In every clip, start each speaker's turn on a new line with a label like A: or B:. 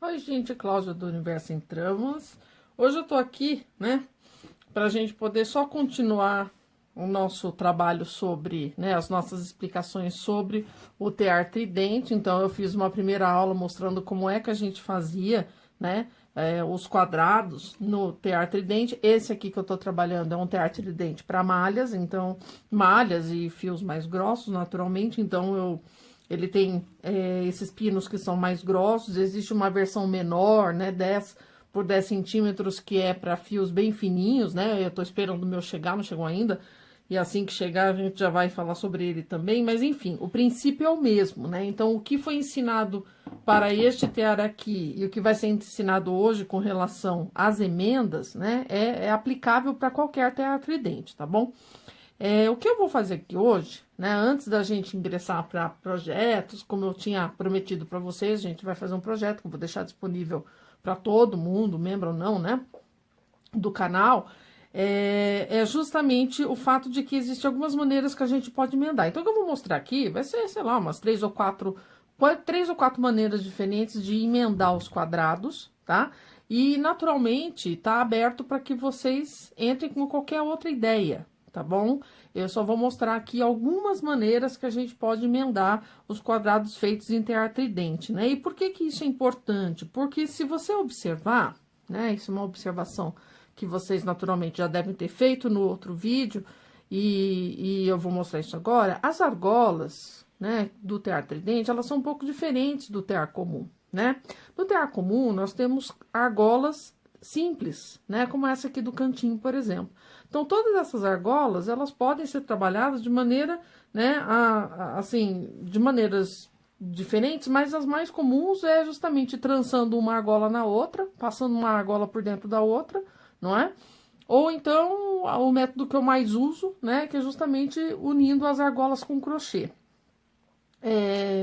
A: Oi, gente, Cláudia do Universo em Tramas. Hoje eu tô aqui, né, pra gente poder só continuar o nosso trabalho sobre, né, as nossas explicações sobre o tear tridente. Então, eu fiz uma primeira aula mostrando como é que a gente fazia, né, os quadrados no tear tridente. Esse aqui que eu tô trabalhando é um tear tridente para malhas, então, malhas e fios mais grossos, naturalmente. Então, ele tem esses pinos que são mais grossos, existe uma versão menor, né, 10 por 10 centímetros, que é para fios bem fininhos, né, eu tô esperando o meu chegar, não chegou ainda, e assim que chegar a gente já vai falar sobre ele também, mas enfim, o princípio é o mesmo, né, então o que foi ensinado para este tear aqui e o que vai ser ensinado hoje com relação às emendas, né, é aplicável para qualquer tear tridente, tá bom? O que eu vou fazer aqui hoje, né, antes da gente ingressar para projetos, como eu tinha prometido para vocês, a gente vai fazer um projeto que eu vou deixar disponível para todo mundo, membro ou não, né, do canal, é justamente o fato de que existem algumas maneiras que a gente pode emendar. Então, o que eu vou mostrar aqui vai ser, sei lá, umas três ou quatro maneiras diferentes de emendar os quadrados, tá? E, naturalmente, tá aberto para que vocês entrem com qualquer outra ideia, tá bom? Eu só vou mostrar aqui algumas maneiras que a gente pode emendar os quadrados feitos em tear tridente, né? E por que que isso é importante? Porque se você observar, né, isso é uma observação que vocês naturalmente já devem ter feito no outro vídeo, e eu vou mostrar isso agora, as argolas, né, do tear tridente, elas são um pouco diferentes do tear comum, né? No tear comum, nós temos argolas simples, né, como essa aqui do cantinho, por exemplo. Então, todas essas argolas, elas podem ser trabalhadas de maneira, né, assim, de maneiras diferentes, mas as mais comuns é justamente trançando uma argola na outra, passando uma argola por dentro da outra, não é? Ou então, o método que eu mais uso, né, que é justamente unindo as argolas com crochê.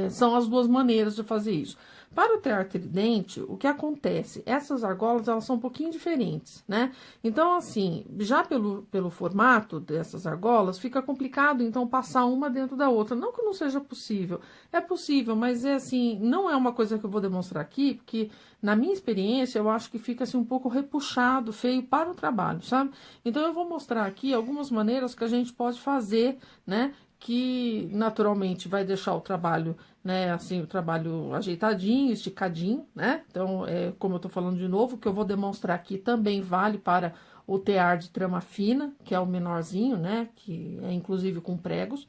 A: São as duas maneiras de fazer isso. Para o tear tridente, o que acontece? Essas argolas, elas são um pouquinho diferentes, né? Então, assim, já pelo formato dessas argolas, fica complicado, então, passar uma dentro da outra. Não que não seja possível, é possível, mas é assim, não é uma coisa que eu vou demonstrar aqui, porque, na minha experiência, eu acho que fica, assim, um pouco repuxado, feio para o trabalho, sabe? Então, eu vou mostrar aqui algumas maneiras que a gente pode fazer, né? Que naturalmente vai deixar o trabalho, né, assim, o trabalho ajeitadinho, esticadinho, né? Então, como eu tô falando de novo, o que eu vou demonstrar aqui também vale para o tear de trama fina, que é o menorzinho, né, que é inclusive com pregos.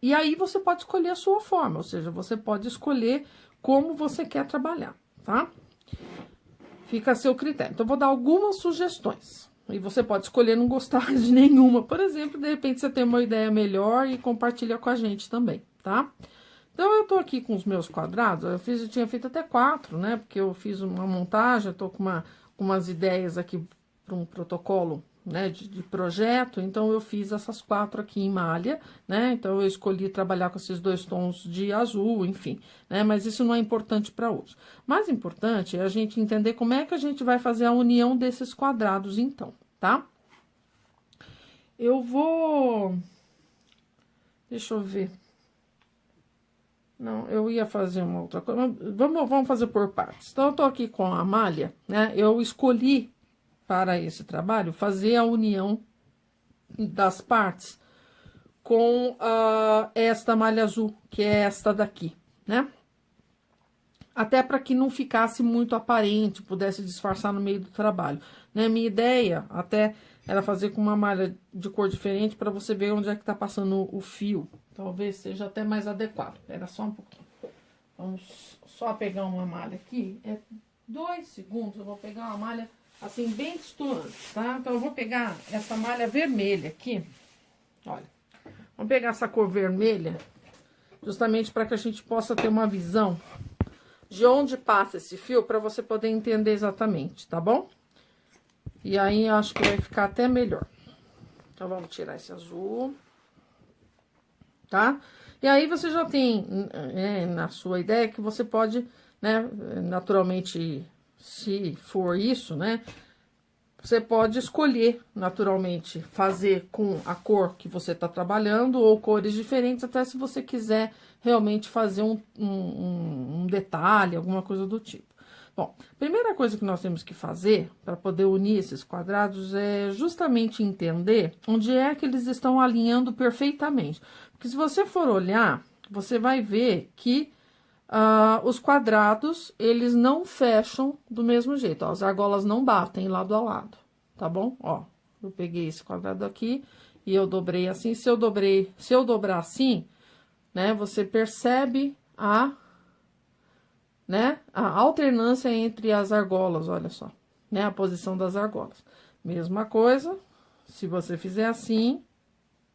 A: E aí você pode escolher a sua forma, ou seja, você pode escolher como você quer trabalhar, tá? Fica a seu critério. Então, eu vou dar algumas sugestões. E você pode escolher não gostar de nenhuma. Por exemplo, de repente você tem uma ideia melhor e compartilha com a gente também, tá? Então, eu tô aqui com os meus quadrados. Eu tinha feito até 4, né? Porque eu fiz uma montagem, eu tô com umas ideias aqui para um protocolo, né, de projeto. Então, eu fiz essas 4 aqui em malha, né? Então, eu escolhi trabalhar com esses 2 tons de azul, enfim, né? Mas isso não é importante para hoje. Mais importante é a gente entender como é que a gente vai fazer a união desses quadrados, então, tá? Eu vou... Deixa eu ver. Não, eu ia fazer uma outra coisa. Vamos fazer por partes. Então, eu tô aqui com a malha, né? Eu escolhi para esse trabalho fazer a união das partes com esta malha azul, que é esta daqui, né? Até para que não ficasse muito aparente, pudesse disfarçar no meio do trabalho, né? Minha ideia até era fazer com uma malha de cor diferente para você ver onde é que tá passando o fio. Talvez seja até mais adequado. Espera só um pouquinho. Vamos só pegar uma malha aqui. 2 segundos, eu vou pegar uma malha assim, bem destoante, tá? Então, eu vou pegar essa malha vermelha aqui. Olha, vamos pegar essa cor vermelha, justamente para que a gente possa ter uma visão de onde passa esse fio, para você poder entender exatamente, tá bom? E aí, eu acho que vai ficar até melhor. Então, vamos tirar esse azul, tá? E aí, você já tem, na sua ideia, que você pode, né, naturalmente, se for isso, né, você pode escolher, naturalmente, fazer com a cor que você está trabalhando ou cores diferentes, até se você quiser realmente fazer um um detalhe, alguma coisa do tipo. Bom, primeira coisa que nós temos que fazer para poder unir esses quadrados é justamente entender onde é que eles estão alinhando perfeitamente. Porque se você for olhar, você vai ver que os quadrados, eles não fecham do mesmo jeito, ó, as argolas não batem lado a lado, tá bom? Ó, eu peguei esse quadrado aqui e eu dobrei assim, se eu dobrar assim, né, você percebe né, a alternância entre as argolas, olha só, né, a posição das argolas. Mesma coisa, se você fizer assim,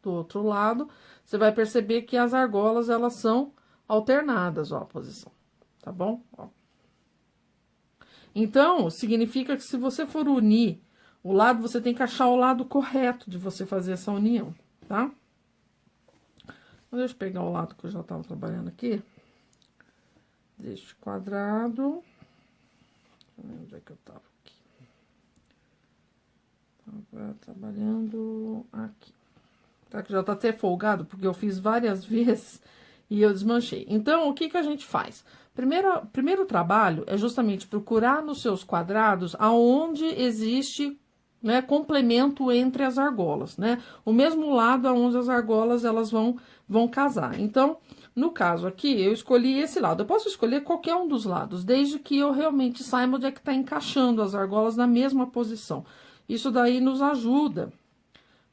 A: do outro lado, você vai perceber que as argolas, elas são alternadas, ó, a posição, tá bom? Ó. Então, significa que se você for unir o lado, você tem que achar o lado correto de você fazer essa união, tá? Deixa eu pegar o lado que eu já tava trabalhando aqui. Deste quadrado. Onde é que eu tava aqui? Tava trabalhando aqui. Tá, que já tá até folgado, porque eu fiz várias vezes e eu desmanchei. Então, o que que a gente faz? Primeiro trabalho é justamente procurar nos seus quadrados aonde existe, né, complemento entre as argolas, né? O mesmo lado aonde as argolas elas vão casar. Então, no caso aqui, eu escolhi esse lado. Eu posso escolher qualquer um dos lados, desde que eu realmente saiba onde é que tá encaixando as argolas na mesma posição. Isso daí nos ajuda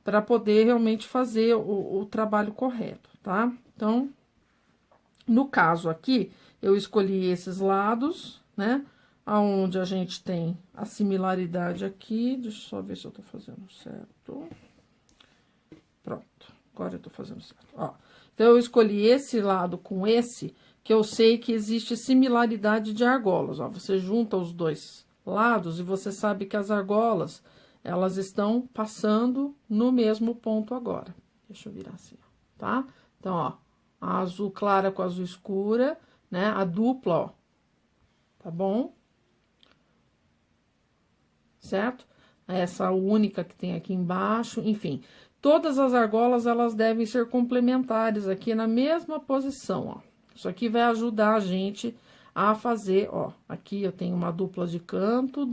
A: para poder realmente fazer o trabalho correto, tá? Então, no caso aqui, eu escolhi esses lados, né? Aonde a gente tem a similaridade aqui. Deixa eu só ver se eu tô fazendo certo. Pronto, agora eu tô fazendo certo. Ó, então, eu escolhi esse lado com esse, que eu sei que existe similaridade de argolas. Ó, você junta os dois lados e você sabe que as argolas, elas estão passando no mesmo ponto agora. Deixa eu virar assim, ó, tá? Então, ó, a azul clara com a azul escura, né? A dupla, ó, tá bom? Certo? Essa única que tem aqui embaixo, enfim. Todas as argolas, elas devem ser complementares aqui na mesma posição, ó. Isso aqui vai ajudar a gente a fazer, ó. Aqui eu tenho uma dupla de canto,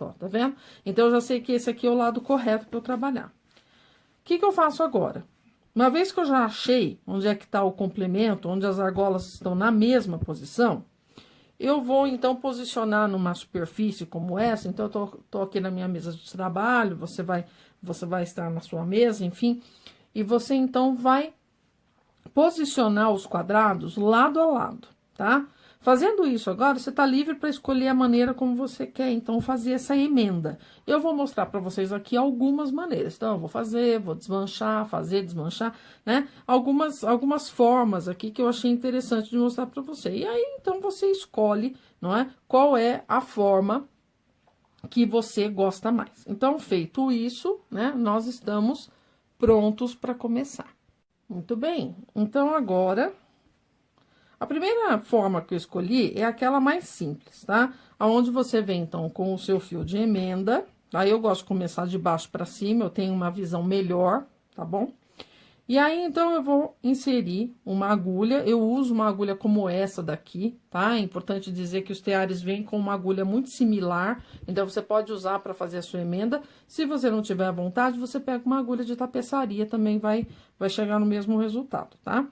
A: ó, tá vendo? Então, eu já sei que esse aqui é o lado correto para eu trabalhar. O que que eu faço agora? Uma vez que eu já achei onde é que tá o complemento, onde as argolas estão na mesma posição, eu vou, então, posicionar numa superfície como essa. Então, eu tô aqui na minha mesa de trabalho, você vai estar na sua mesa, enfim. E você, então, vai posicionar os quadrados lado a lado, tá? Fazendo isso agora, você tá livre para escolher a maneira como você quer, então, fazer essa emenda. Eu vou mostrar para vocês aqui algumas maneiras. Então, eu vou desmanchar, fazer, desmanchar, né? Algumas formas aqui que eu achei interessante de mostrar para você. E aí, então, você escolhe, não é? Qual é a forma que você gosta mais. Então, feito isso, né? Nós estamos prontos para começar. Muito bem. Então, agora, a primeira forma que eu escolhi é aquela mais simples, tá? Aonde você vem, então, com o seu fio de emenda. Aí, eu gosto de começar de baixo para cima, eu tenho uma visão melhor, tá bom? E aí, então, eu vou inserir uma agulha. Eu uso uma agulha como essa daqui, tá? É importante dizer que os teares vêm com uma agulha muito similar, então, você pode usar para fazer a sua emenda. Se você não tiver à vontade, você pega uma agulha de tapeçaria, também vai chegar no mesmo resultado, tá?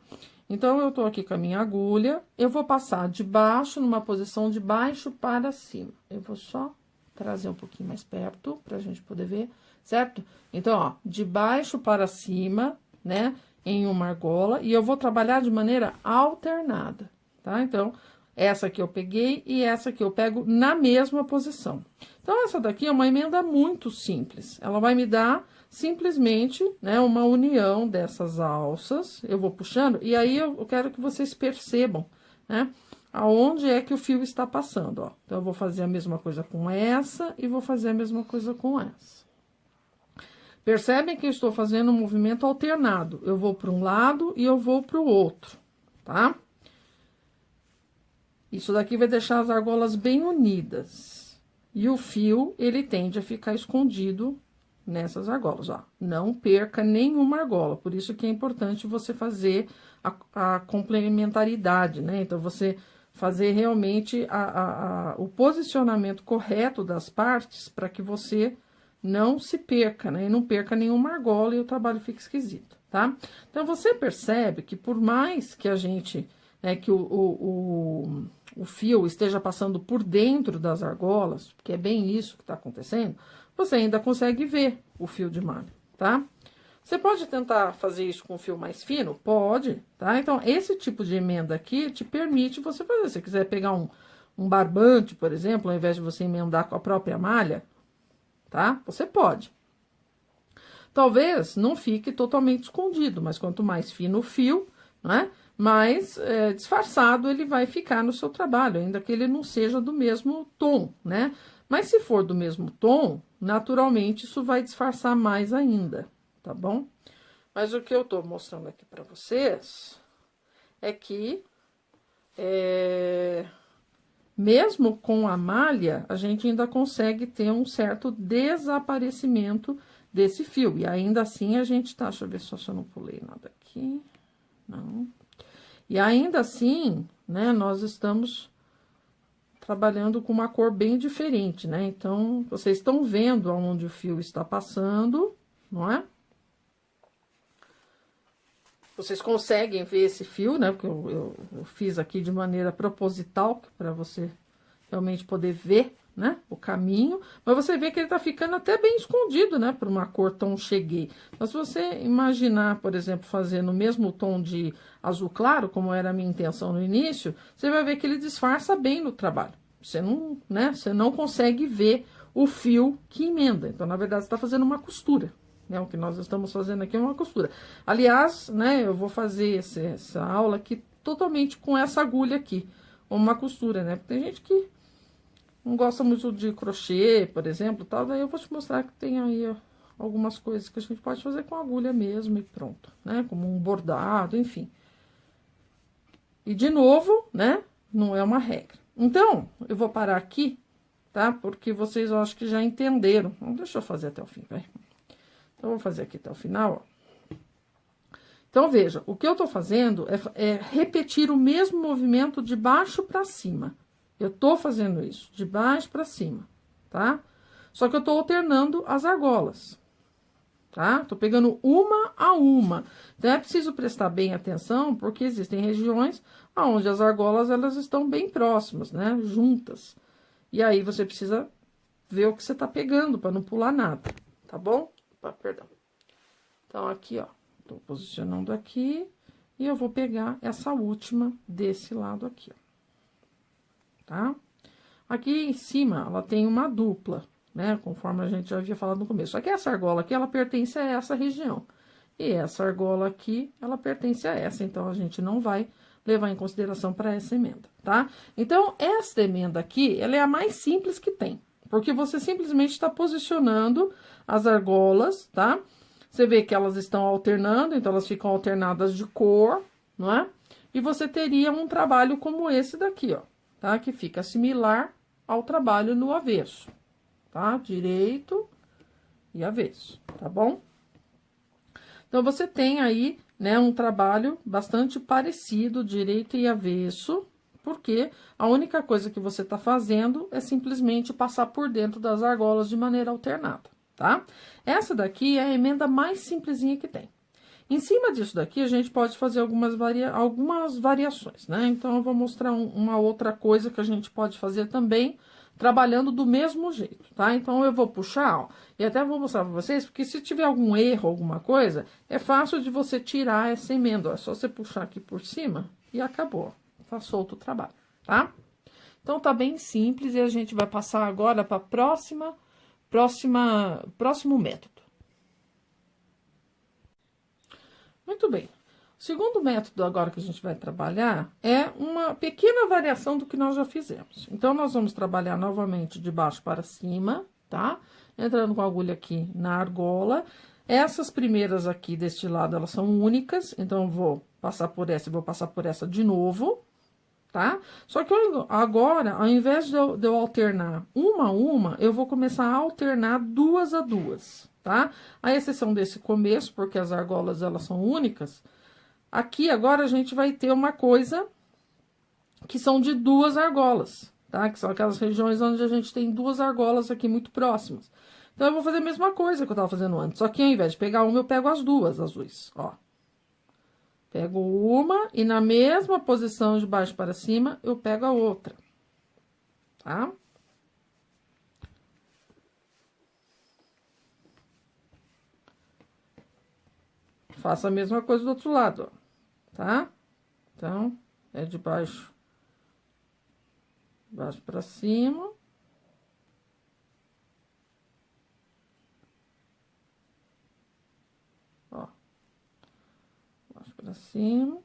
A: Então, eu tô aqui com a minha agulha, eu vou passar de baixo, numa posição de baixo para cima. Eu vou só trazer um pouquinho mais perto, pra gente poder ver, certo? Então, ó, de baixo para cima, né, em uma argola, e eu vou trabalhar de maneira alternada, tá? Então, essa aqui eu peguei e essa aqui eu pego na mesma posição. Então, essa daqui é uma emenda muito simples. Ela vai me dar simplesmente, né, uma união dessas alças. Eu vou puxando, e aí eu quero que vocês percebam, né, aonde é que o fio está passando, ó. Então, eu vou fazer a mesma coisa com essa e vou fazer a mesma coisa com essa. Percebem que eu estou fazendo um movimento alternado. Eu vou para um lado e eu vou para o outro, tá? Isso daqui vai deixar as argolas bem unidas. E o fio, ele tende a ficar escondido nessas argolas, ó. Não perca nenhuma argola, por isso que é importante você fazer a complementaridade, né? Então, você fazer realmente o posicionamento correto das partes para que você não se perca, né? E não perca nenhuma argola e o trabalho fique esquisito, tá? Então, você percebe que por mais que a gente, né, que o fio esteja passando por dentro das argolas, que é bem isso que tá acontecendo, você ainda consegue ver o fio de malha, tá? Você pode tentar fazer isso com fio mais fino? Pode, tá? Então, esse tipo de emenda aqui te permite você fazer. Se você quiser pegar um barbante, por exemplo, ao invés de você emendar com a própria malha, tá? Você pode. Talvez não fique totalmente escondido, mas quanto mais fino o fio, né, mais disfarçado ele vai ficar no seu trabalho, ainda que ele não seja do mesmo tom, né? Mas se for do mesmo tom, naturalmente isso vai disfarçar mais ainda, tá bom? Mas o que eu tô mostrando aqui para vocês é que mesmo com a malha, a gente ainda consegue ter um certo desaparecimento desse fio. E ainda assim a gente tá... Deixa eu ver só se eu não pulei nada aqui. Não. E ainda assim, né, nós estamos trabalhando com uma cor bem diferente, né? Então, vocês estão vendo aonde o fio está passando, não é? Vocês conseguem ver esse fio, né? Porque eu fiz aqui de maneira proposital, para você realmente poder ver, né? O caminho. Mas você vê que ele tá ficando até bem escondido, né? Por uma cor tão cheguei. Mas se você imaginar, por exemplo, fazer no mesmo tom de azul claro, como era a minha intenção no início, você vai ver que ele disfarça bem no trabalho. Você não, né? Você não consegue ver o fio que emenda. Então, na verdade, você tá fazendo uma costura. Né, o que nós estamos fazendo aqui é uma costura. Aliás, né, eu vou fazer essa aula aqui totalmente com essa agulha aqui, uma costura, né? Porque tem gente que não gosta muito de crochê, por exemplo, tal, daí eu vou te mostrar que tem aí ó, algumas coisas que a gente pode fazer com agulha mesmo e pronto, né? Como um bordado, enfim. E de novo, né, não é uma regra. Então, eu vou parar aqui, tá? Porque vocês eu acho que já entenderam. Então, deixa eu fazer até o fim, vai. Então, eu vou fazer aqui até o final, ó. Então, veja, o que eu tô fazendo é repetir o mesmo movimento de baixo pra cima. Eu tô fazendo isso, de baixo pra cima, tá? Só que eu tô alternando as argolas, tá? Tô pegando uma a uma. Então, é preciso prestar bem atenção, porque existem regiões onde as argolas, elas estão bem próximas, né? Juntas. E aí, você precisa ver o que você tá pegando, pra não pular nada, tá bom? Perdão. Então, aqui, ó, tô posicionando aqui e eu vou pegar essa última desse lado aqui, ó. Tá? Aqui em cima, ela tem uma dupla, né? Conforme a gente já havia falado no começo. Só que essa argola aqui, ela pertence a essa região. E essa argola aqui, ela pertence a essa. Então, a gente não vai levar em consideração para essa emenda, tá? Então, esta emenda aqui, ela é a mais simples que tem. Porque você simplesmente está posicionando as argolas, tá? Você vê que elas estão alternando, então elas ficam alternadas de cor, não é? E você teria um trabalho como esse daqui, ó, tá? Que fica similar ao trabalho no avesso, tá? Direito e avesso, tá bom? Então, você tem aí, né, um trabalho bastante parecido, direito e avesso, porque a única coisa que você tá fazendo é simplesmente passar por dentro das argolas de maneira alternada, tá? Essa daqui é a emenda mais simplesinha que tem. Em cima disso daqui, a gente pode fazer algumas variações, né? Então, eu vou mostrar uma outra coisa que a gente pode fazer também, trabalhando do mesmo jeito, tá? Então, eu vou puxar, ó, e até vou mostrar pra vocês, porque se tiver algum erro, alguma coisa, é fácil de você tirar essa emenda, ó. É só você puxar aqui por cima e acabou, ó. Tá solto o trabalho, tá? Então, tá bem simples e a gente vai passar agora para próximo método. Muito bem. O segundo método agora que a gente vai trabalhar é uma pequena variação do que nós já fizemos. Então, nós vamos trabalhar novamente de baixo para cima, tá? Entrando com a agulha aqui na argola. Essas primeiras aqui deste lado, elas são únicas, então eu vou passar por essa e vou passar por essa de novo, tá? Só que agora, ao invés de eu alternar uma a uma, eu vou começar a alternar duas a duas, tá? A exceção desse começo, porque as argolas, elas são únicas. Aqui, agora, a gente vai ter uma coisa que são de 2 argolas, tá? Que são aquelas regiões onde a gente tem 2 argolas aqui muito próximas. Então, eu vou fazer a mesma coisa que eu tava fazendo antes, só que ao invés de pegar uma, eu pego as 2 azuis, ó. Pego uma e na mesma posição de baixo para cima, eu pego a outra, tá? Faço a mesma coisa do outro lado, ó, tá? Então, é de baixo para cima. Ó, baixo para cima.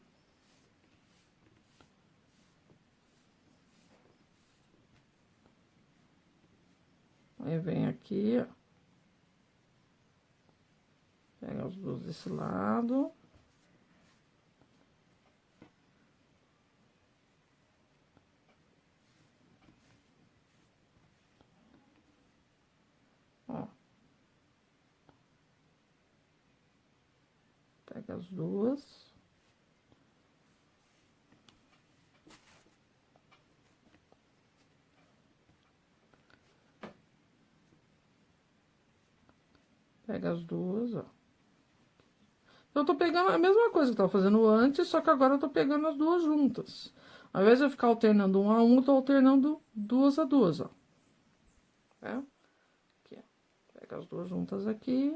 A: Aí, vem aqui, ó. Pega as 2 desse lado. Ó. Pega as 2. Pega as 2, ó. Eu tô pegando a mesma coisa que eu tava fazendo antes, só que agora eu tô pegando as 2 juntas. Ao invés de eu ficar alternando 1 a 1, eu tô alternando 2 a 2, ó. Tá? Aqui, ó. Pega as 2 juntas aqui.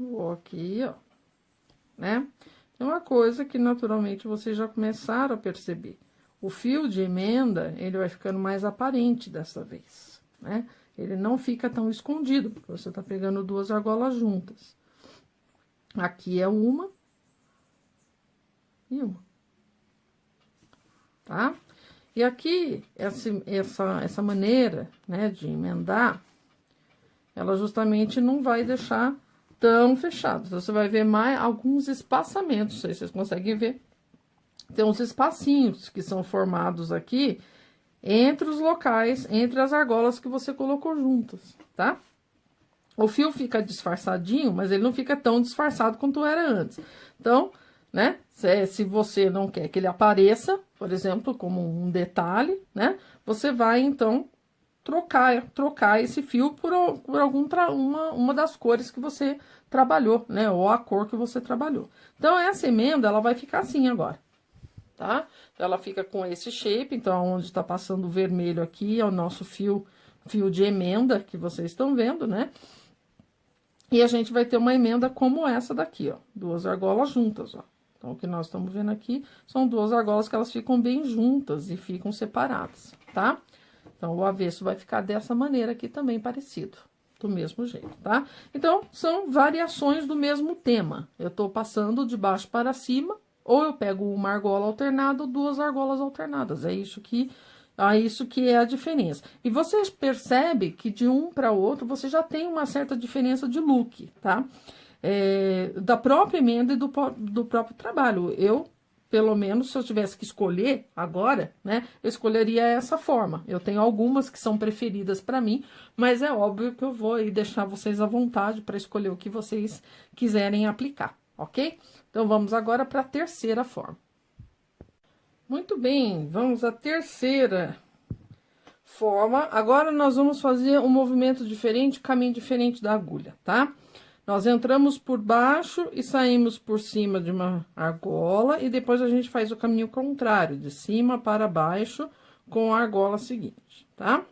A: Vou aqui, ó, né? É uma coisa que naturalmente vocês já começaram a perceber. O fio de emenda, ele vai ficando mais aparente dessa vez, né? Ele não fica tão escondido, porque você tá pegando 2 argolas juntas. Aqui é uma e uma, tá? E aqui, essa maneira, né, de emendar, ela justamente não vai deixar tão fechado. Então, você vai ver mais alguns espaçamentos, não sei se vocês conseguem ver. Tem uns espacinhos que são formados aqui entre os locais, entre as argolas que você colocou juntas, tá? O fio fica disfarçadinho, mas ele não fica tão disfarçado quanto era antes. Então, né, se você não quer que ele apareça, por exemplo, como um detalhe, né, você vai, então, trocar esse fio por uma das cores que você trabalhou, né? Ou a cor que você trabalhou. Então, essa emenda, ela vai ficar assim agora, tá? Ela fica com esse shape, então, onde tá passando o vermelho aqui é o nosso fio de emenda, que vocês estão vendo, né? E a gente vai ter uma emenda como essa daqui, ó. 2 argolas juntas, ó. Então, o que nós estamos vendo aqui são 2 argolas que elas ficam bem juntas e ficam separadas, tá? Então, o avesso vai ficar dessa maneira aqui também, parecido, do mesmo jeito, tá? Então, são variações do mesmo tema. Eu tô passando de baixo para cima, ou eu pego uma argola alternada ou 2 argolas alternadas. É isso que é a diferença. E você percebe que de um para outro, você já tem uma certa diferença de look, tá? Da própria emenda e do próprio trabalho. Pelo menos, se eu tivesse que escolher agora, né, eu escolheria essa forma. Eu tenho algumas que são preferidas para mim, mas é óbvio que eu vou aí deixar vocês à vontade para escolher o que vocês quiserem aplicar, ok? Então, vamos agora para a terceira forma. Muito bem, vamos à terceira forma. Agora, nós vamos fazer um movimento diferente, caminho diferente da agulha, tá? Nós entramos por baixo e saímos por cima de uma argola, e depois a gente faz o caminho contrário, de cima para baixo, com a argola seguinte, tá?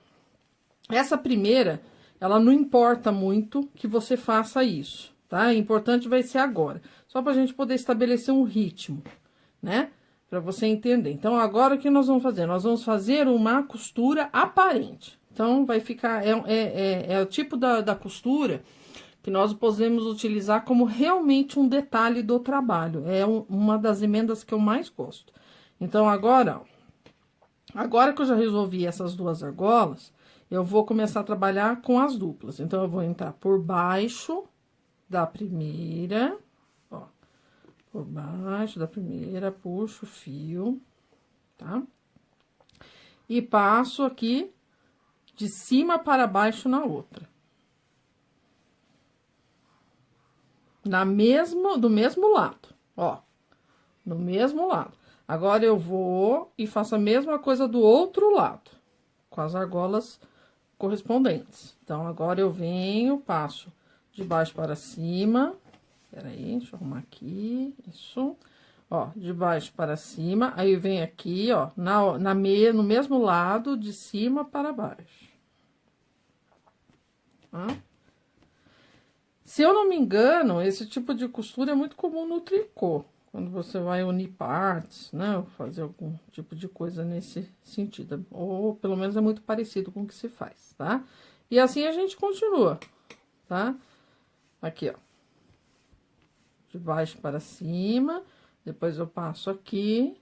A: Essa primeira, ela não importa muito que você faça isso, tá? O importante vai ser agora, só pra gente poder estabelecer um ritmo, né? Pra você entender. Então, agora o que nós vamos fazer? Nós vamos fazer uma costura aparente. Então, vai ficar, é o tipo da costura que nós podemos utilizar como realmente um detalhe do trabalho. É uma das emendas que eu mais gosto. Então, agora que eu já resolvi essas duas argolas, eu vou começar a trabalhar com as duplas. Então, eu vou entrar por baixo da primeira, ó, por baixo da primeira, puxo o fio, tá? E passo aqui de cima para baixo na outra. Do mesmo lado, ó, no mesmo lado. Agora, eu vou e faço a mesma coisa do outro lado, com as argolas correspondentes. Então, agora eu venho, passo de baixo para cima. Peraí, deixa eu arrumar aqui, isso. Ó, de baixo para cima, aí vem aqui, ó, no mesmo lado, de cima para baixo. Tá? Se eu não me engano, esse tipo de costura é muito comum no tricô, quando você vai unir partes, né, ou fazer algum tipo de coisa nesse sentido, ou pelo menos é muito parecido com o que se faz, tá? E assim a gente continua, tá? Aqui, ó, de baixo para cima, depois eu passo aqui,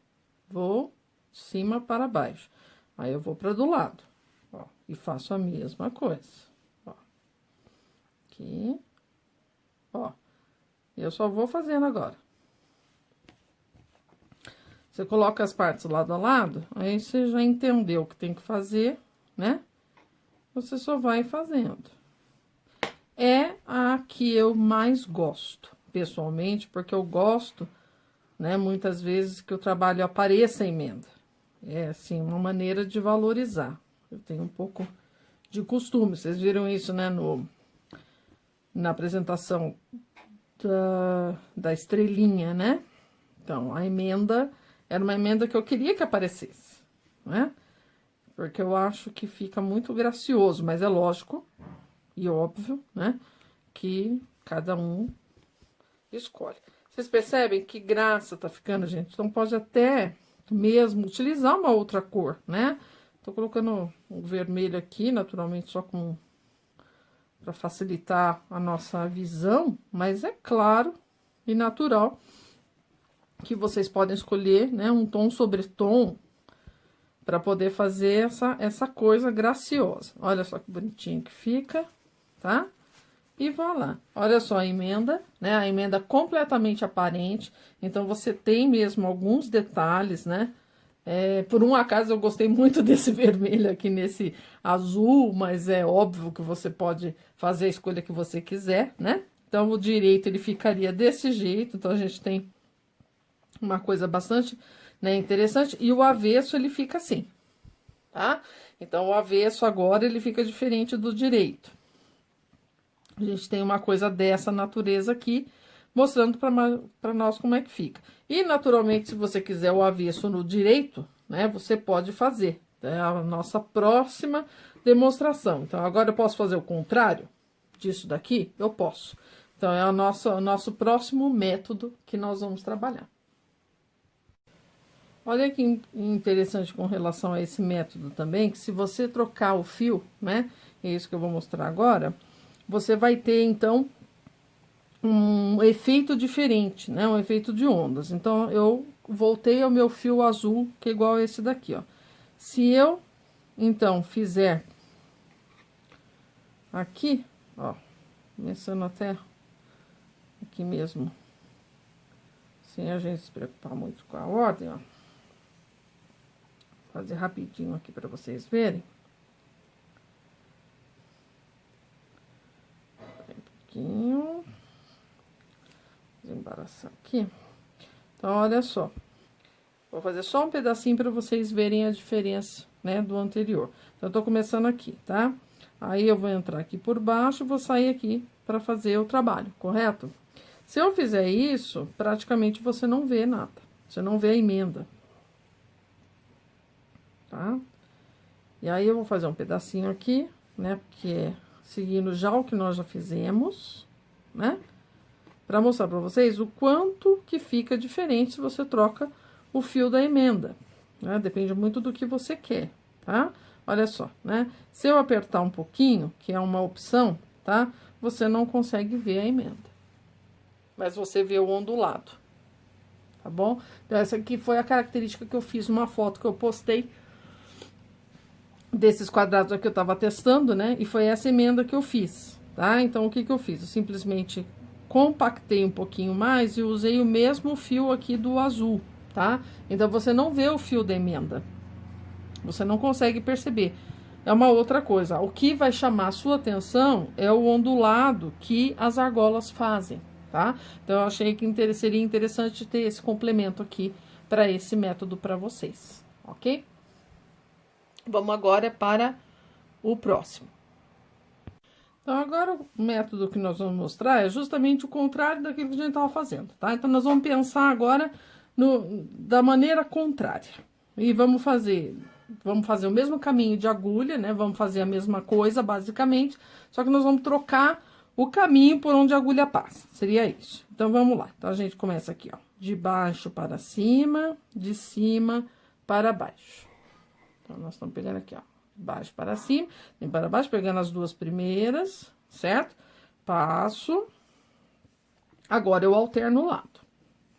A: vou de cima para baixo, aí eu vou para do lado, ó, e faço a mesma coisa, ó, aqui. Ó, eu só vou fazendo agora. Você coloca as partes lado a lado, aí você já entendeu o que tem que fazer, né? Você só vai fazendo. É a que eu mais gosto, pessoalmente, porque eu gosto, né, muitas vezes que o trabalho apareça a emenda. É, assim, uma maneira de valorizar. Eu tenho um pouco de costume, vocês viram isso, né, na apresentação da estrelinha, né? Então, a emenda era uma emenda que eu queria que aparecesse, né? Porque eu acho que fica muito gracioso, mas é lógico e óbvio, né? Que cada um escolhe. Vocês percebem que graça tá ficando, gente? Então, pode até mesmo utilizar uma outra cor, né? Tô colocando o vermelho aqui, naturalmente, só para facilitar a nossa visão, mas é claro e natural que vocês podem escolher, né, um tom sobre tom para poder fazer essa coisa graciosa. Olha só que bonitinho que fica, tá? E vá lá. Olha só a emenda, né? A emenda completamente aparente, então você tem mesmo alguns detalhes, né? Por um acaso eu gostei muito desse vermelho aqui nesse azul, mas é óbvio que você pode fazer a escolha que você quiser, né? Então, o direito ele ficaria desse jeito, então a gente tem uma coisa bastante, né, interessante, e o avesso ele fica assim, tá? Então, o avesso agora ele fica diferente do direito. A gente tem uma coisa dessa natureza aqui, mostrando para nós como é que fica. E, naturalmente, se você quiser o avesso no direito, né, você pode fazer. É a nossa próxima demonstração. Então, agora eu posso fazer o contrário disso daqui? Eu posso. Então, é o nosso próximo método que nós vamos trabalhar. Olha que interessante com relação a esse método também, que se você trocar o fio, né, é isso que eu vou mostrar agora, você vai ter, então, um efeito diferente, né? Um efeito de ondas. Então, eu voltei ao meu fio azul, que é igual a esse daqui, ó. Se eu, então, fizer aqui, ó, começando até aqui mesmo, sem a gente se preocupar muito com a ordem, ó. Vou fazer rapidinho aqui para vocês verem. Um pouquinho. Desembaraçar aqui. Então, olha só. Vou fazer só um pedacinho para vocês verem a diferença, né, do anterior. Então, eu tô começando aqui, tá? Aí, eu vou entrar aqui por baixo e vou sair aqui para fazer o trabalho, correto? Se eu fizer isso, praticamente você não vê nada. Você não vê a emenda. Tá? E aí, eu vou fazer um pedacinho aqui, né, porque é seguindo já o que nós já fizemos, né? Para mostrar para vocês o quanto que fica diferente se você troca o fio da emenda, né? Depende muito do que você quer, tá? Olha só, né? Se eu apertar um pouquinho, que é uma opção, tá? você não consegue ver a emenda. Mas você vê o ondulado, tá bom? Então, essa aqui foi a característica que eu fiz numa foto que eu postei desses quadrados aqui que eu tava testando, né? E foi essa emenda que eu fiz, tá? Então, o que que eu fiz? Eu simplesmente compactei um pouquinho mais e usei o mesmo fio aqui do azul, tá? Então, você não vê o fio da emenda. Você não consegue perceber. É uma outra coisa. O que vai chamar a sua atenção é o ondulado que as argolas fazem, tá? Então, eu achei que seria interessante ter esse complemento aqui para esse método para vocês, ok? Vamos agora para o próximo. Então, agora o método que nós vamos mostrar é justamente o contrário daquilo que a gente estava fazendo, tá? Então, nós vamos pensar agora da maneira contrária. E vamos fazer o mesmo caminho de agulha, né? Vamos fazer a mesma coisa, basicamente, só que nós vamos trocar o caminho por onde a agulha passa. Seria isso. Então, vamos lá. Então, a gente começa aqui, ó, de baixo para cima, de cima para baixo. Então, nós estamos pegando aqui, ó, de baixo para cima, vem para baixo, pegando as duas primeiras, certo? Passo. Agora, eu alterno o lado.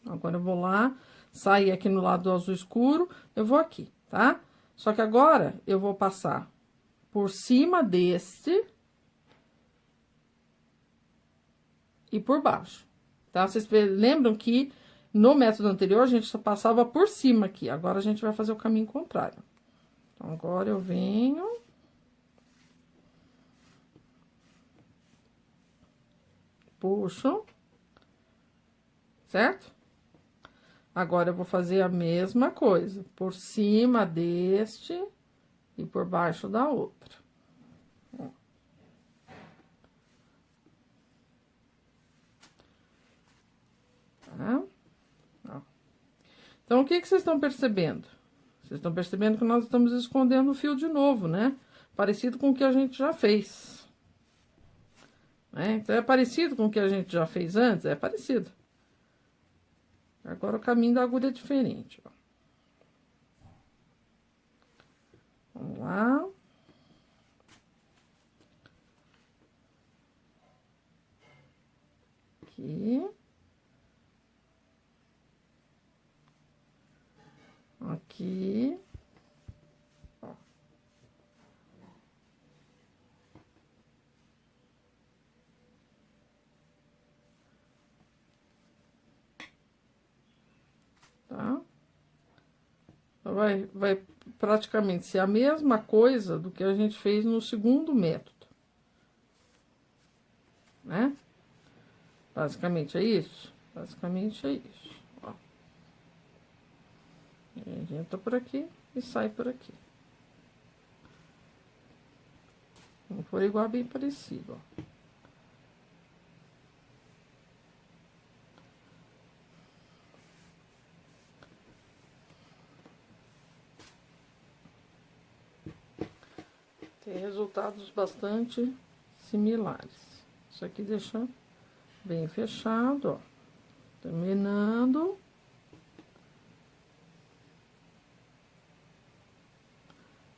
A: Agora, eu vou lá, sair aqui no lado do azul escuro, eu vou aqui, tá? Só que agora, eu vou passar por cima deste e por baixo, tá? Vocês lembram que no método anterior, a gente só passava por cima aqui. Agora, a gente vai fazer o caminho contrário. Então, agora eu venho. Puxo. Certo? Agora, eu vou fazer a mesma coisa. Por cima deste e por baixo da outra. Tá? Ó. Então, o que que vocês estão percebendo? Vocês estão percebendo que nós estamos escondendo o fio de novo, né? Parecido com o que a gente já fez. Né? Então, é parecido com o que a gente já fez antes? É parecido. Agora, o caminho da agulha é diferente, ó. Vamos lá. Aqui. Aqui. Ó. Tá? Então, vai praticamente ser a mesma coisa do que a gente fez no segundo método. Né? Basicamente é isso. Basicamente é isso. Ó. A gente entra por aqui e sai por aqui. Vamos por igual, bem parecido, ó. Tem resultados bastante similares. Isso aqui deixa bem fechado, ó. Terminando.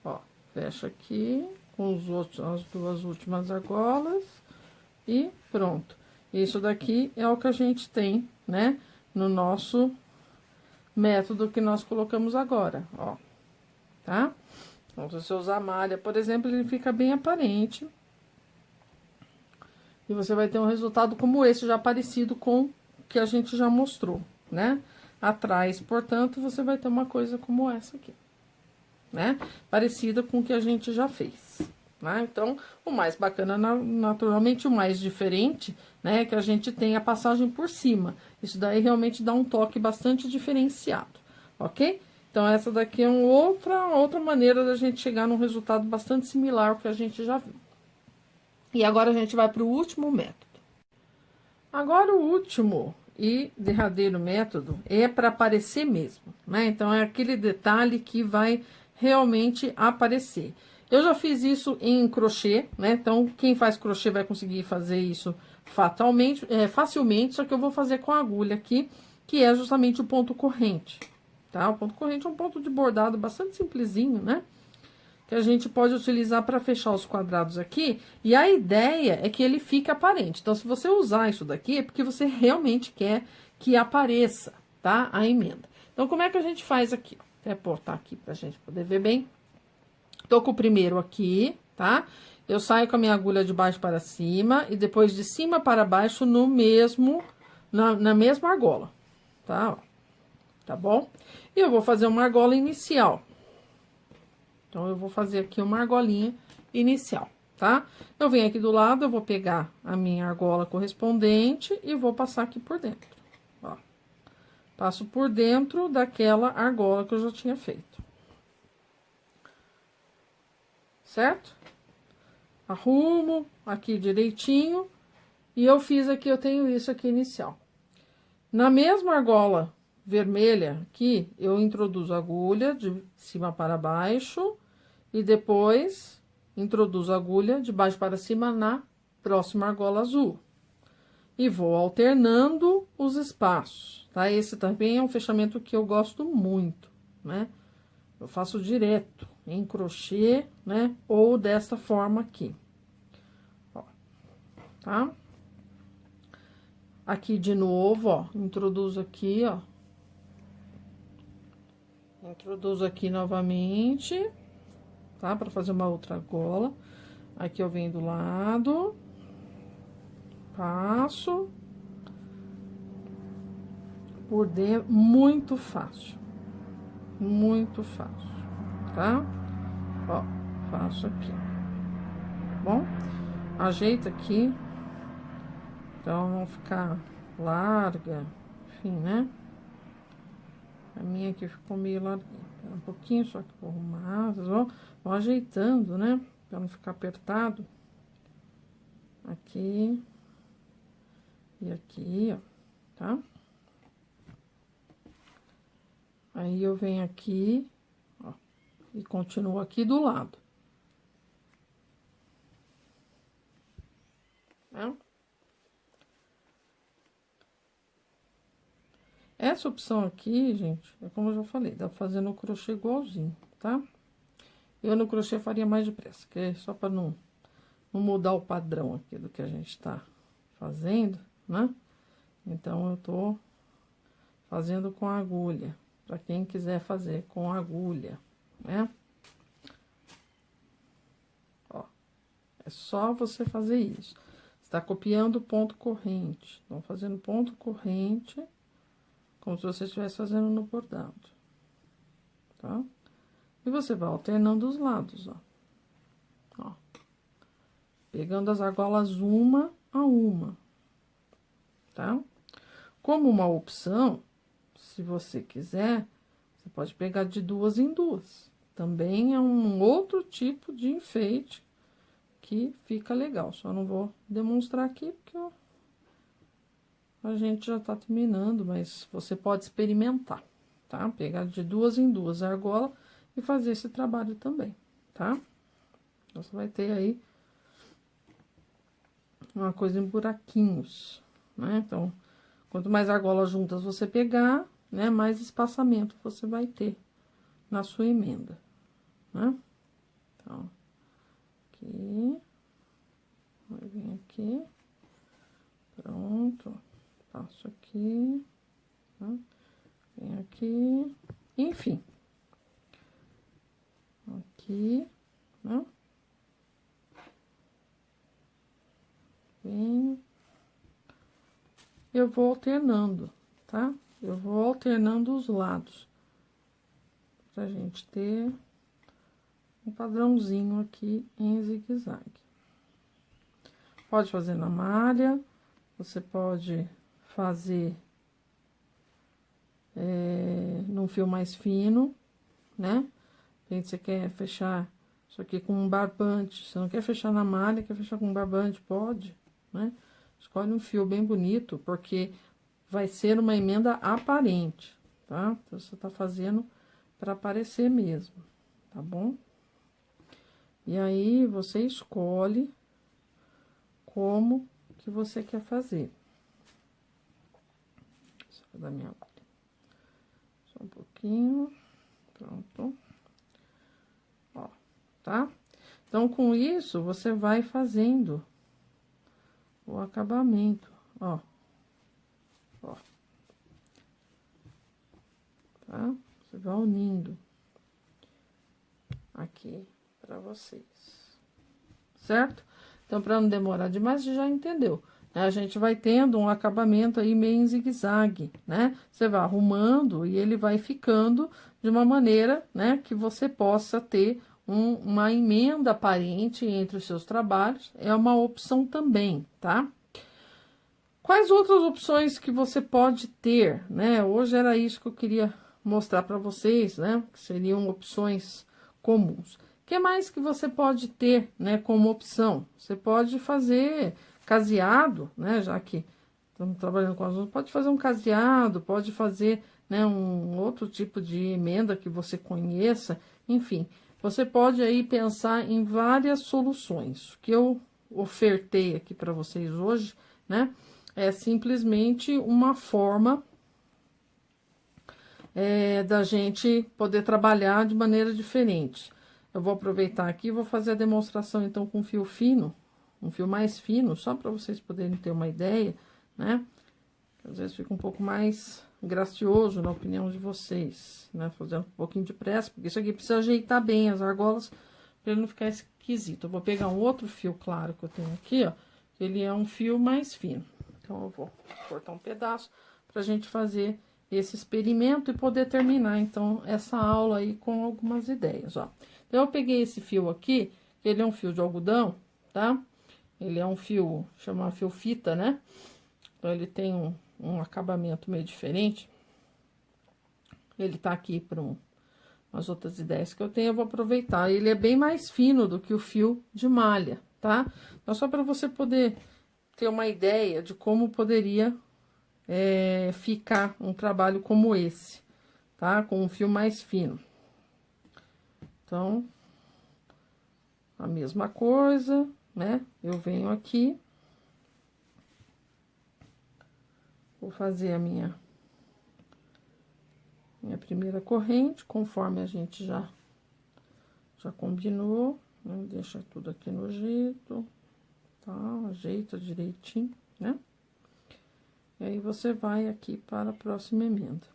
A: Ó, fecha aqui com as duas últimas argolas e pronto. Isso daqui é o que a gente tem, né, no nosso método que nós colocamos agora, ó, tá? Então, se você usar malha, por exemplo, ele fica bem aparente. E você vai ter um resultado como esse, já parecido com o que a gente já mostrou, né? Atrás, portanto, você vai ter uma coisa como essa aqui, né? Parecida com o que a gente já fez, né? Então, o mais bacana, naturalmente, o mais diferente, né? É que a gente tem a passagem por cima. Isso daí realmente dá um toque bastante diferenciado, ok? Então, essa daqui é outra maneira da gente chegar num resultado bastante similar ao que a gente já viu. E agora, a gente vai para o último método. Agora, o último e derradeiro método é para aparecer mesmo, né? Então, é aquele detalhe que vai realmente aparecer. Eu já fiz isso em crochê, né? Então, quem faz crochê vai conseguir fazer isso facilmente, só que eu vou fazer com a agulha aqui, que é justamente o ponto corrente, tá? O ponto corrente é um ponto de bordado bastante simplesinho, né? que a gente pode utilizar para fechar os quadrados aqui, e a ideia é que ele fique aparente. Então, se você usar isso daqui, é porque você realmente quer que apareça, tá? A emenda. Então, como é que a gente faz aqui? Até botar aqui pra gente poder ver bem. Tô com o primeiro aqui, tá? Eu saio com a minha agulha de baixo para cima, e depois de cima para baixo no mesmo, na mesma argola, tá? Ó, tá bom? E eu vou fazer uma argola inicial. Então, eu vou fazer aqui uma argolinha inicial, tá? Eu venho aqui do lado, eu vou pegar a minha argola correspondente e vou passar aqui por dentro, ó. Passo por dentro daquela argola que eu já tinha feito. Certo? Arrumo aqui direitinho. E eu fiz aqui, eu tenho isso aqui inicial. Na mesma argola vermelha aqui, eu introduzo a agulha de cima para baixo e depois introduzo a agulha de baixo para cima na próxima argola azul. E vou alternando os espaços, tá? Esse também é um fechamento que eu gosto muito, né? Eu faço direto em crochê, né? Ou desta forma aqui, ó, tá? Aqui de novo, ó, introduzo aqui, ó. Introduzo aqui novamente, tá? Pra fazer uma outra argola. Aqui eu venho do lado, passo por dentro, muito fácil, tá? Ó, faço aqui, tá bom? Ajeita aqui, então não ficar larga, enfim, né? A minha aqui ficou meio larguinha, um pouquinho, só que vou arrumar, vocês vão ajeitando, né? Pra não ficar apertado. Aqui. E aqui, ó, tá? Aí, eu venho aqui, ó, e continuo aqui do lado. Tá? Essa opção aqui, gente, é como eu já falei, dá pra fazer no crochê igualzinho, tá? Eu no crochê faria mais depressa, que é só pra não mudar o padrão aqui do que a gente tá fazendo, né? Então, eu tô fazendo com agulha, pra quem quiser fazer com agulha, né? Ó, é só você fazer isso. Você tá copiando ponto corrente, então, fazendo ponto corrente, como se você estivesse fazendo no bordado, tá? E você vai alternando os lados, ó. Ó. Pegando as argolas uma a uma, tá? Como uma opção, se você quiser, você pode pegar de duas em duas. Também é um outro tipo de enfeite que fica legal. Só não vou demonstrar aqui, porque a gente já tá terminando, mas você pode experimentar, tá? Pegar de duas em duas a argola e fazer esse trabalho também, tá? Então, você vai ter aí uma coisa em buraquinhos, né? Então, quanto mais argolas juntas você pegar, né, mais espaçamento você vai ter na sua emenda, né? Então, aqui, vai vir aqui, pronto, passo aqui, tá? Vem aqui, enfim, aqui, né? Vem, eu vou alternando, tá? Eu vou alternando os lados, pra gente ter um padrãozinho aqui em zigue-zague. Pode fazer na malha, você pode fazer num fio mais fino, né? Você quer fechar isso aqui com um barbante, você não quer fechar na malha, quer fechar com um barbante, pode, né? Escolhe um fio bem bonito, porque vai ser uma emenda aparente, tá? Então, você tá fazendo para aparecer mesmo, tá bom? E aí, você escolhe como que você quer fazer. Só da minha agulha. Só um pouquinho, pronto. Ó, tá? Então, com isso, você vai fazendo o acabamento, ó. Ó. Tá? Você vai unindo aqui pra vocês, certo? Então, para não demorar demais, você já entendeu. A gente vai tendo um acabamento aí meio em zigue-zague, né? Você vai arrumando e ele vai ficando de uma maneira, né, que você possa ter uma emenda aparente entre os seus trabalhos. É uma opção também, tá? Quais outras opções que você pode ter, né? Hoje era isso que eu queria mostrar para vocês, né? Que seriam opções comuns. O que mais que você pode ter, né, como opção? Você pode fazer caseado, né? Já que estamos trabalhando com as outras, pode fazer um caseado, pode fazer, né, um outro tipo de emenda que você conheça, enfim. Você pode aí pensar em várias soluções. O que eu ofertei aqui para vocês hoje, né? É simplesmente uma forma da gente poder trabalhar de maneira diferente. Eu vou aproveitar aqui e vou fazer a demonstração, então, com fio fino, um fio mais fino, só para vocês poderem ter uma ideia, né? Às vezes fica um pouco mais gracioso, na opinião de vocês, né? Fazendo um pouquinho de pressa, porque isso aqui precisa ajeitar bem as argolas, para ele não ficar esquisito. Eu vou pegar um outro fio claro que eu tenho aqui, ó, que ele é um fio mais fino. Então, eu vou cortar um pedaço pra gente fazer esse experimento e poder terminar, então, essa aula aí com algumas ideias, ó. Então, eu peguei esse fio aqui, que ele é um fio de algodão, tá? Ele é um fio, chama fio fita, né? Então, ele tem um acabamento meio diferente. Ele tá aqui para umas outras ideias que eu tenho, eu vou aproveitar. Ele é bem mais fino do que o fio de malha, tá? Então, só para você poder ter uma ideia de como poderia ficar um trabalho como esse, tá? Com um fio mais fino. Então, a mesma coisa, né? Eu venho aqui, vou fazer a minha primeira corrente, conforme a gente já combinou, né? Deixa tudo aqui no jeito, tá? Ajeita direitinho, né? E aí, você vai aqui para a próxima emenda.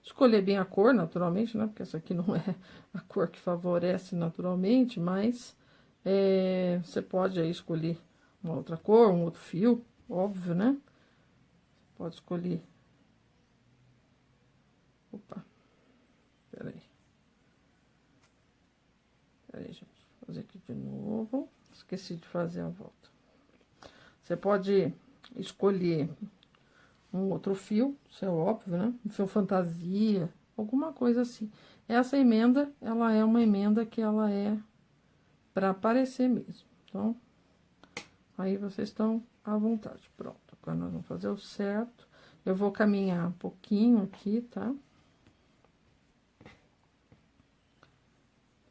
A: Escolher bem a cor, naturalmente, né? Porque essa aqui não é a cor que favorece naturalmente, mas você pode aí escolher uma outra cor, um outro fio, óbvio, né? Pode escolher. Opa, peraí. Peraí, gente. Vou fazer aqui de novo. Esqueci de fazer a volta. Você pode escolher um outro fio, isso é óbvio, né? Um fio fantasia, alguma coisa assim. Essa emenda, ela é uma emenda que ela é para aparecer mesmo. Então, aí vocês estão à vontade. Pronto, agora nós vamos fazer o certo. Eu vou caminhar um pouquinho aqui, tá?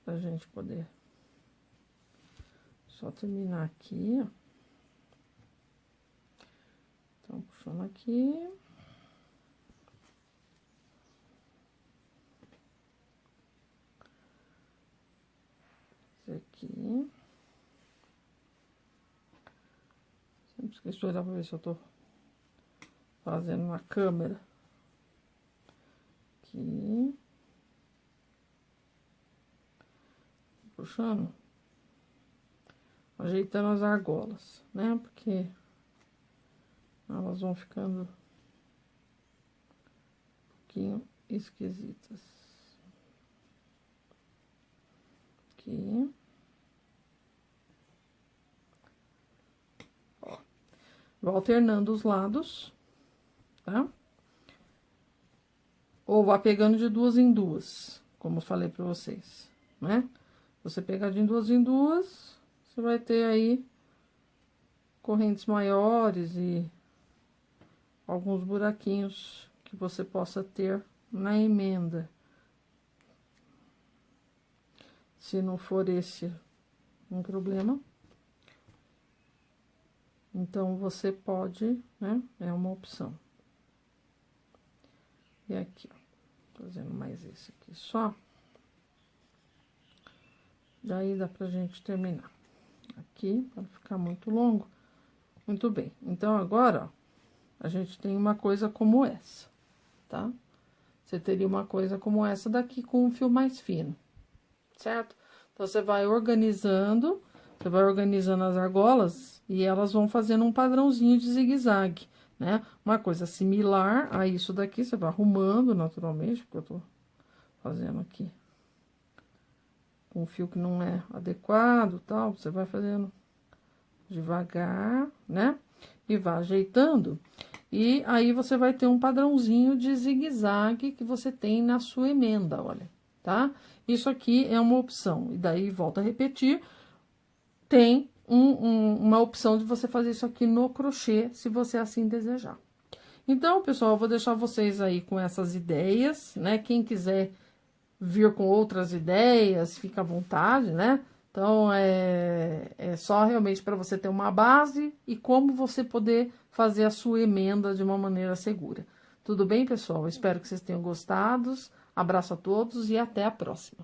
A: Pra gente poder só terminar aqui, ó. Então, puxando aqui. Esse aqui. Sempre esqueço de olhar pra ver se eu tô fazendo na câmera. Aqui. Puxando. Ajeitando as argolas, né? Porque elas vão ficando um pouquinho esquisitas. Aqui. Ó. Vou alternando os lados, tá? Ou vá pegando de duas em duas, como eu falei pra vocês, né? Você pegar de duas em duas, você vai ter aí correntes maiores e alguns buraquinhos que você possa ter na emenda. Se não for esse um problema, então você pode, né? É uma opção. E aqui, ó, fazendo mais esse aqui só. Daí dá pra gente terminar. Aqui, para não ficar muito longo. Muito bem. Então, agora, ó, a gente tem uma coisa como essa, tá? Você teria uma coisa como essa daqui com um fio mais fino, certo? Então, você vai organizando as argolas e elas vão fazendo um padrãozinho de zigue-zague, né? Uma coisa similar a isso daqui, você vai arrumando naturalmente, porque eu tô fazendo aqui com um fio que não é adequado, tal, você vai fazendo devagar, né? E vai ajeitando. E aí, você vai ter um padrãozinho de zigue-zague que você tem na sua emenda, olha, tá? Isso aqui é uma opção. E daí, volto a repetir, tem uma opção de você fazer isso aqui no crochê, se você assim desejar. Então, pessoal, eu vou deixar vocês aí com essas ideias, né? Quem quiser vir com outras ideias, fica à vontade, né? Então, é só realmente para você ter uma base e como você poder fazer a sua emenda de uma maneira segura. Tudo bem, pessoal? Eu espero que vocês tenham gostado. Abraço a todos e até a próxima.